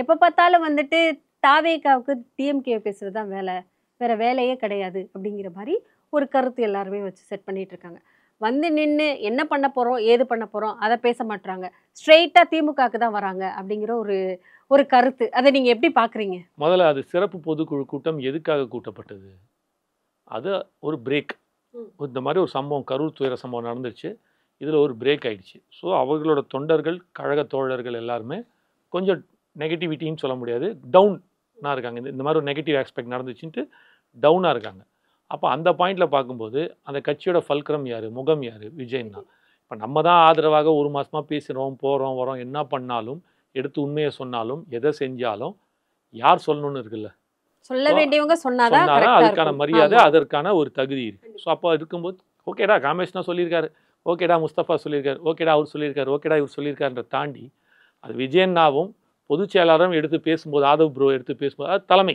எப்ப பார்த்தாலும் வந்துட்டு தாவேகாவுக்கு டிஎம்கே பேசுறது தான் வேலை. வேற வேலையே கிடையாது அப்படிங்கிற மாரி ஒரு கருத்து எல்லாருமே வச்சு செட் பண்ணிட்டு இருக்காங்க. வந்து நின்னு என்ன பண்ண போறோம், ஏது பண்ண போறோம் அத பேச மாட்றாங்க. ஸ்ட்ரெய்ட்டா திமுகக்கு தான் வராங்க அப்படிங்கிற ஒரு ஒரு கருத்து. அத நீங்க எப்படி பார்க்குறீங்க? முதல்ல அது சிறப்பு பொதுக்குழு கூட்டம் எதுக்காக கூட்டப்பட்டது? அது ஒரு பிரேக். இந்த மாரி ஒரு சம்பவம் கரூர் துயர சம்பவம் நடந்துருச்சு. இதில ஒரு பிரேக் ஆயிடுச்சு. ஸோ அவர்களோட தொண்டர்கள், கழக தோழர்கள் எல்லாருமே கொஞ்சம் நெகட்டிவிட்டின்னு சொல்ல முடியாது. டவுனா இருக்காங்க. இந்த மாரி ஒரு நெகட்டிவ் ஆஸ்பெக்ட் நடந்துச்சுன்ட்டு டவுனா இருக்காங்க. அப்ப அந்த பாயிண்ட்ல பார்க்கும்போது, அந்த கட்சியோட ஃபல்க்ரம் யாரு? முகம் யாரு? விஜயன் தான். இப்ப நம்ம தான் ஆதரவாக 1 மாசமா பேசுறோம், போறோம், வரோம். என்ன பண்ணாலும், எடுத்து உண்மைய சொன்னாலும், எத செஞ்சாலும், யார் சொல்லணும்னு இருக்குல்ல. சொல்ல ஸோ வேண்டியவங்க சொன்னா தான் சொன்னா தான் கரெக்ட்டா அதுக்கான இருக்கும். மரியாதை, ஆமா. அதற்கான ஒரு தகுதி இருக்கு. ஸோ அப்ப இருக்கும்போது, ஓகேடா காமேஷ்னா சொல்லியிருக்காரு. ஓகேடா முஸ்தபா சொல்லியிருக்காரு. ஓகேடா அவர் சொல்லியிருக்காரு. ஓகேடா இவர் சொல்லியிருக்காருன்றத தாண்டி, அது விஜயண்ணாவும் பொதுச் செயலாளரும் எடுத்து பேசும்போது, ஆதவ் ப்ரோ எடுத்து பேசும்போது, அது தலைமை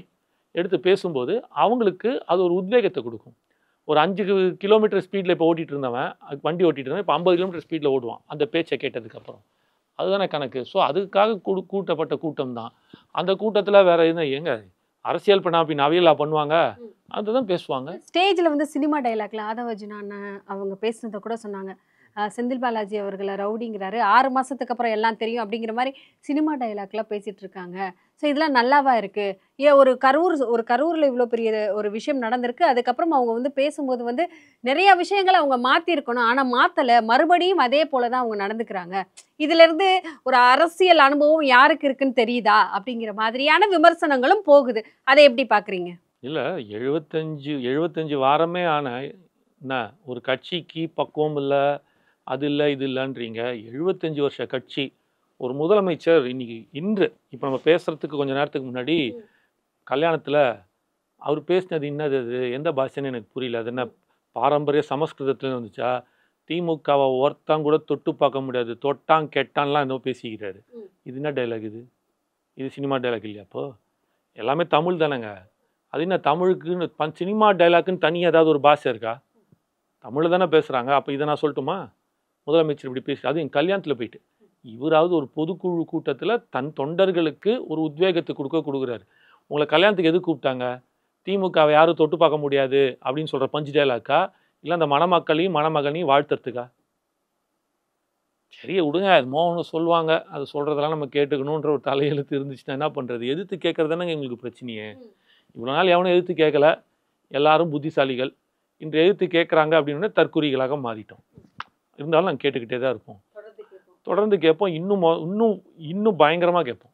எடுத்து பேசும்போது, அவங்களுக்கு அது ஒரு உத்வேகத்த குடுக்கும். ஒரு 5 கிலோமீட்டர் ஸ்பீட்ல இப்போ ஓட்டிட்டு இருந்தவன், வண்டி ஓட்டிட்டு இருந்தவன், இப்போ 50 கிலோமீட்டர் ஸ்பீட்ல ஓடுவான். அந்த பேச்ச கேட்டதுக்கப்புறம். அதுதானே கணக்கு. ஸோ அதுக்காக கூட்டப்பட்ட கூட்டம் தான். அந்த கூட்டத்தில வேற என்ன ஏங்க அரசியல் பண்ணா பின்ன அவியலா பண்ணுவாங்க? அதுதான் பேசுவாங்க. ஸ்டேஜ்ல வந்து சினிமா டயலாக்ல ஆதவ அர்ஜுனா அண்ணன் அவங்க பேசுனத கூட சொன்னாங்க. செந்தில் பாலாஜி அவர்கள ரவுடிங்கிறாரு. 6 மாசத்துக்கு அப்புறம் எல்லாம் தெரியும் அப்படிங்கிற மாரி சினிமா டயலாக்லாம் பேசிட்டு இருக்காங்க. ஸோ இதெல்லாம் நல்லாவா இருக்கு? ஏன் ஒரு கரூர்ல இவ்ளோ பெரிய ஒரு விஷயம் நடந்திருக்கு. அதுக்கப்புறம் அவங்க வந்து பேசும்போது வந்து நெறைய விஷயங்கள அவங்க மாத்தியிருக்கணும். ஆனா மாத்தல. மறுபடியும் அதே போல தான் அவங்க நடந்துக்கிறாங்க. இதிலிருந்து ஒரு அரசியல் அனுபவம் யாருக்கு இருக்குன்னு தெரியுதா? அப்படிங்கிற மாதிரியான விமர்சனங்களும் போகுது. அத எப்படி பார்க்குறீங்க? இல்ல 75 வாரமே ஆன என்ன ஒரு கட்சிக்கு பக்குவம் இல்ல, அது இல்ல, இது இல்லன்றீங்க. 75 வருஷ கட்சி. ஒரு முதலமைச்சர் இன்று இப்ப நம்ம பேசுறதுக்கு கொஞ்ச நேரத்துக்கு முன்னாடி கல்யாணத்துல அவர் பேசினது என்னது அது? எந்த பாஷைன்னு எனக்கு புரியல. அது என்ன பாரம்பரிய சமஸ்கிருதத்துல வந்துச்சா? திமுகவ ஒருத்தன் கூட தொட்டு பார்க்க முடியாது. தொட்டான், கெட்டான்லாம் என்னமோ பேசிக்கிறாரு. இது என்ன டயலாக் இது? இது சினிமா டயலாக் இல்லையா அப்போ? எல்லாமே தமிழ் தானங்க. அது என்ன தமிழுக்குன்னு சினிமா டயலாக்குன்னு தனியா ஏதாவது ஒரு பாஷை இருக்கா? தமிழ்ல தானே பேசுறாங்க. அப்ப இத நான் சொல்லட்டுமா? முதலமைச்சர் இப்படி பேசி அதுவும் என் கல்யாணத்துல போயிட்டு. இவராவது ஒரு பொதுக்குழு கூட்டத்துல தன் தொண்டர்களுக்கு ஒரு உத்வேகத்த குடுக்குறாரு. உங்கள கல்யாணத்துக்கு எதுக்கு கூப்பிட்டாங்க? திமுகவ யாரும் தொட்டு பார்க்க முடியாது அப்படின்னு சொல்ற பஞ்ச் டயலாக்கா? இல்ல அந்த மணமக்களையும், மணமகனையும் வாழ்த்துறதுக்கா? சரி விடுங்க. என்னமோ ஒண்ணு சொல்லுவாங்க. அது சொல்றதெல்லாம் நம்ம கேட்டுக்கணுன்ற ஒரு தலையெழுத்து இருந்துச்சுன்னா என்ன பண்றது? எதிர்த்து கேட்கறது தானங்க எங்களுக்கு பிரச்சனையே. இவ்வளோ நாள் எவனும் எதிர்த்து கேட்கல. எல்லாரும் புத்திசாலிகள். இன்று எதிர்த்து கேட்கறாங்க அப்படின்னு தற்குறிகளாக மாறிட்டோம். இருந்தாலும் நாங்க கேட்டுக்கிட்டே தான் இருப்போம். தொடர்ந்து கேட்போம். இன்னும் இன்னும் இன்னும் பயங்கரமா கேட்போம்.